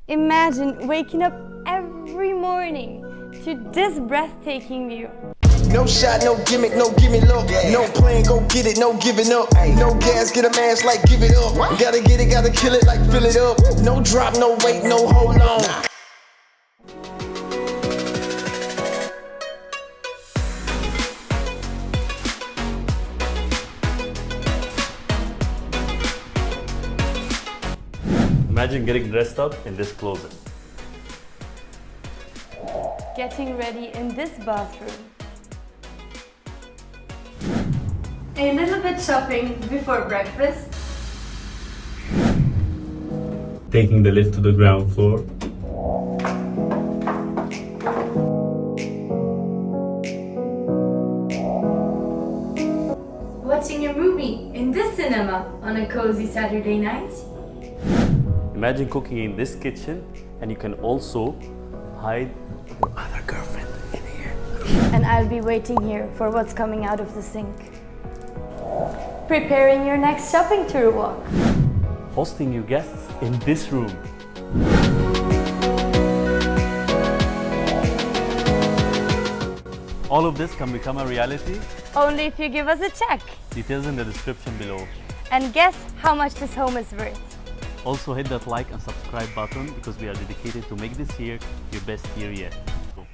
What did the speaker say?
Imagine waking up every morning to this breathtaking view. No shot, no gimmick, no gimme look. No plan, go get it, no giving up. No gas, get a mask like give it up. Gotta get it, gotta kill it like fill it up. No drop, no wait, no hold on. Imagine getting dressed up in this closet. Getting ready in this bathroom. A little bit shopping before breakfast. Taking the lift to the ground floor. Watching a movie in this cinema on a cozy Saturday night. Imagine cooking in this kitchen, and you can also hide your other girlfriend in here. And I'll be waiting here for what's coming out of the sink. Preparing your next shopping tour walk. Hosting you guests in this room. All of this can become a reality. Only if you give us a check. Details in the description below. And guess how much this home is worth. Also hit that like and subscribe button because we are dedicated to make this year your best year yet. Go.